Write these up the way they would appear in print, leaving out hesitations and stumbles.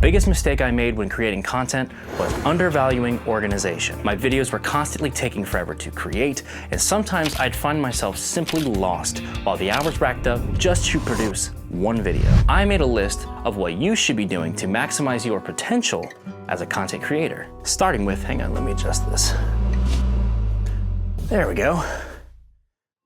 biggest mistake I made when creating content was undervaluing organization. My videos were constantly taking forever to create, and sometimes I'd find myself simply lost while the hours racked up just to produce one video. I made a list of what you should be doing to maximize your potential as a content creator. Starting with, hang on, let me adjust this. There we go.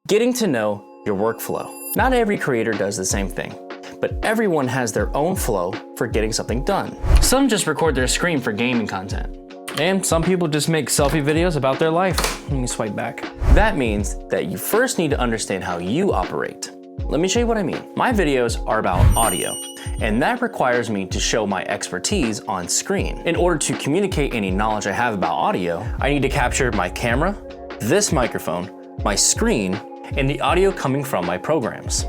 Getting to know your workflow. Not every creator does the same thing, but everyone has their own flow for getting something done. Some just record their screen for gaming content, and some people just make selfie videos about their life. Let me swipe back. That means that you first need to understand how you operate. Let me show you what I mean. My videos are about audio, and that requires me to show my expertise on screen. In order to communicate any knowledge I have about audio, I need to capture my camera, this microphone, my screen, and the audio coming from my programs.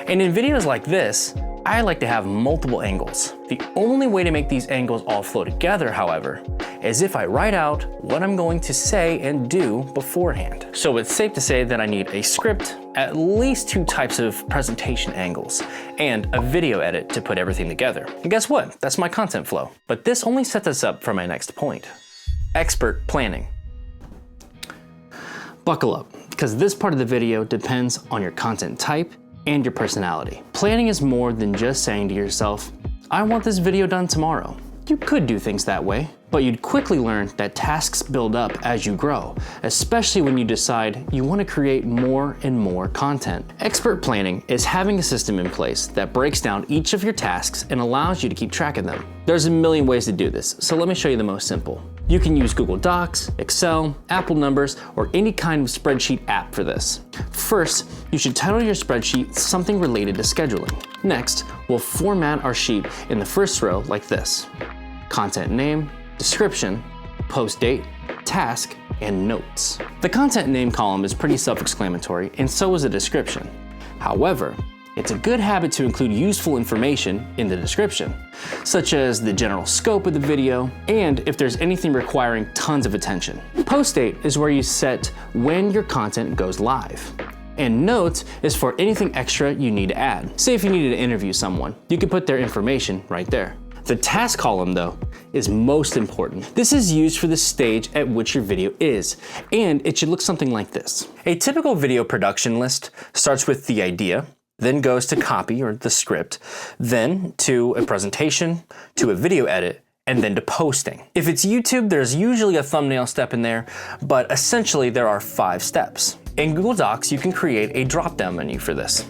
And in videos like this, I like to have multiple angles. The only way to make these angles all flow together, however, is if I write out what I'm going to say and do beforehand. So it's safe to say that I need a script, at least 2 types of presentation angles, and a video edit to put everything together. And guess what? That's my content flow. But this only sets us up for my next point. Expert planning. Buckle up, because this part of the video depends on your content type and your personality. Planning is more than just saying to yourself, I want this video done tomorrow. You could do things that way, but you'd quickly learn that tasks build up as you grow, especially when you decide you want to create more and more content. Expert planning is having a system in place that breaks down each of your tasks and allows you to keep track of them. There's a million ways to do this, so let me show you the most simple. You can use Google Docs, Excel, Apple Numbers, or any kind of spreadsheet app for this. First, you should title your spreadsheet something related to scheduling. Next, we'll format our sheet in the first row like this: content name, description, post date, task, and notes. The content name column is pretty self-explanatory, and so is the description. However, it's a good habit to include useful information in the description, such as the general scope of the video, and if there's anything requiring tons of attention. Post date is where you set when your content goes live. And notes is for anything extra you need to add. Say if you needed to interview someone, you could put their information right there. The task column, though, is most important. This is used for the stage at which your video is, and it should look something like this. A typical video production list starts with the idea, then goes to copy or the script, then to a presentation, to a video edit, and then to posting. If it's YouTube, there's usually a thumbnail step in there, but essentially there are 5 steps. In Google Docs, you can create a drop-down menu for this.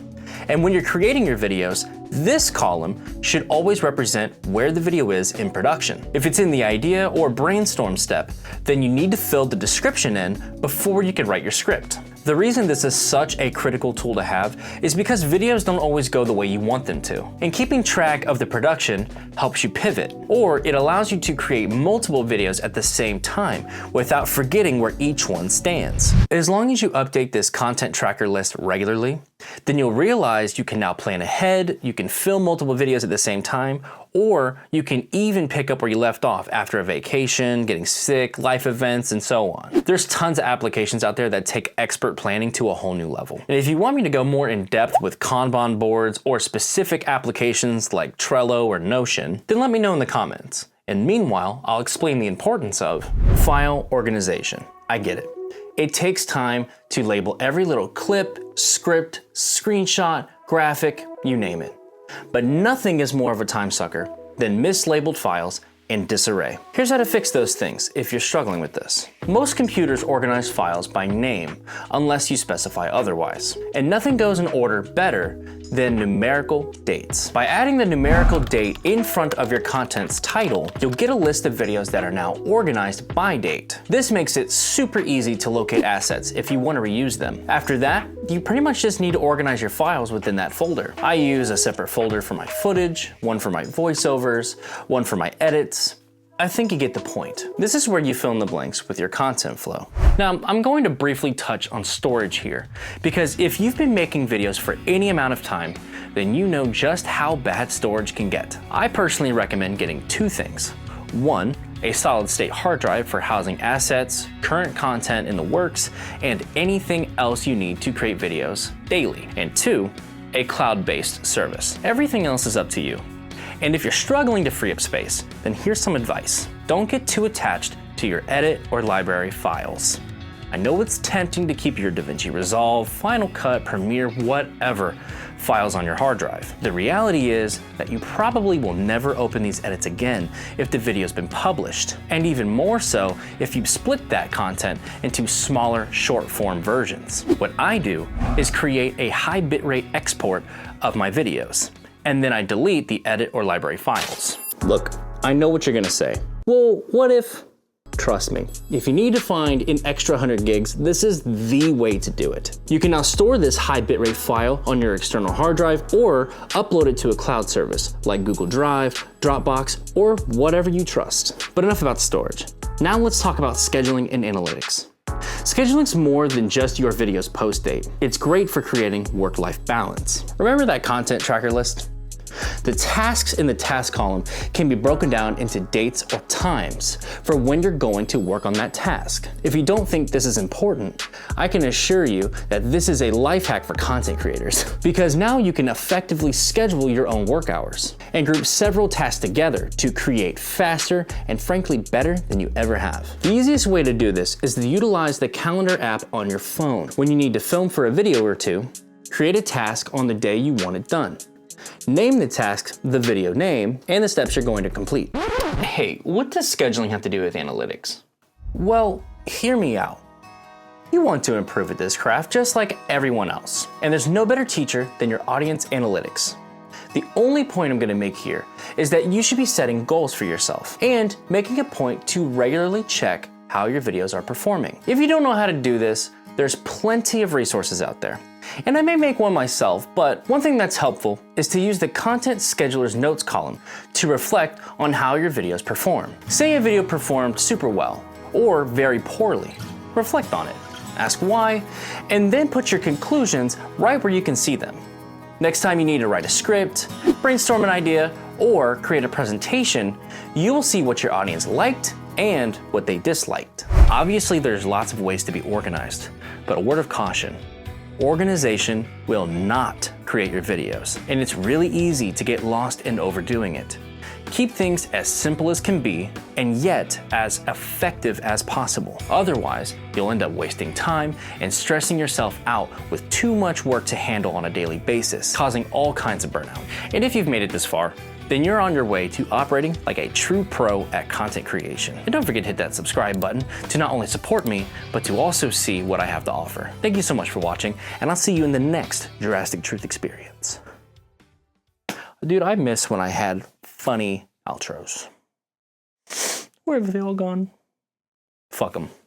And when you're creating your videos, this column should always represent where the video is in production. If it's in the idea or brainstorm step, then you need to fill the description in before you can write your script. The reason this is such a critical tool to have is because videos don't always go the way you want them to. And keeping track of the production helps you pivot, or it allows you to create multiple videos at the same time without forgetting where each one stands. As long as you update this content tracker list regularly, then you'll realize you can now plan ahead, you can film multiple videos at the same time, or you can even pick up where you left off after a vacation, getting sick, life events, and so on. There's tons of applications out there that take expert planning to a whole new level. And if you want me to go more in depth with Kanban boards or specific applications like Trello or Notion, then let me know in the comments. And meanwhile, I'll explain the importance of file organization. I get it. It takes time to label every little clip, script, screenshot, graphic, you name it. But nothing is more of a time sucker than mislabeled files in disarray. Here's how to fix those things if you're struggling with this. Most computers organize files by name unless you specify otherwise. And nothing goes in order better than numerical dates. By adding the numerical date in front of your content's title, you'll get a list of videos that are now organized by date. This makes it super easy to locate assets if you want to reuse them. After that, you pretty much just need to organize your files within that folder. I use a separate folder for my footage, one for my voiceovers, one for my edits. I think you get the point. This is where you fill in the blanks with your content flow. Now, I'm going to briefly touch on storage here, because if you've been making videos for any amount of time, then you know just how bad storage can get. I personally recommend getting 2 things. 1, a solid state hard drive for housing assets, current content in the works, and anything else you need to create videos daily. And 2, a cloud-based service. Everything else is up to you. And if you're struggling to free up space, then here's some advice. Don't get too attached to your edit or library files. I know it's tempting to keep your DaVinci Resolve, Final Cut, Premiere, whatever files on your hard drive. The reality is that you probably will never open these edits again if the video's been published, and even more so if you split that content into smaller short form versions. What I do is create a high bitrate export of my videos, and then I delete the edit or library files. Look, I know what you're gonna say. Well, what if? Trust me, if you need to find an extra 100 gigs, this is the way to do it. You can now store this high bitrate file on your external hard drive or upload it to a cloud service like Google Drive, Dropbox, or whatever you trust. But enough about storage. Now let's talk about scheduling and analytics. Scheduling's more than just your video's post date. It's great for creating work-life balance. Remember that content tracker list? The tasks in the task column can be broken down into dates or times for when you're going to work on that task. If you don't think this is important, I can assure you that this is a life hack for content creators, because now you can effectively schedule your own work hours and group several tasks together to create faster and frankly better than you ever have. The easiest way to do this is to utilize the calendar app on your phone. When you need to film for a video or two, create a task on the day you want it done. Name the task, the video name, and the steps you're going to complete. Hey, what does scheduling have to do with analytics? Well, hear me out. You want to improve at this craft just like everyone else, and there's no better teacher than your audience analytics. The only point I'm going to make here is that you should be setting goals for yourself and making a point to regularly check how your videos are performing. If you don't know how to do this, there's plenty of resources out there. And I may make one myself, but one thing that's helpful is to use the Content Scheduler's Notes column to reflect on how your videos perform. Say a video performed super well or very poorly. Reflect on it, ask why, and then put your conclusions right where you can see them. Next time you need to write a script, brainstorm an idea, or create a presentation, you will see what your audience liked and what they disliked. Obviously, there's lots of ways to be organized, but a word of caution. Organization will not create your videos, and it's really easy to get lost in overdoing it. Keep things as simple as can be, and yet as effective as possible. Otherwise, you'll end up wasting time and stressing yourself out with too much work to handle on a daily basis, causing all kinds of burnout. And if you've made it this far, then you're on your way to operating like a true pro at content creation. And don't forget to hit that subscribe button to not only support me, but to also see what I have to offer. Thank you so much for watching, and I'll see you in the next Drastic Truth experience. Dude, I miss when I had funny outros. Where have they all gone? Fuck them.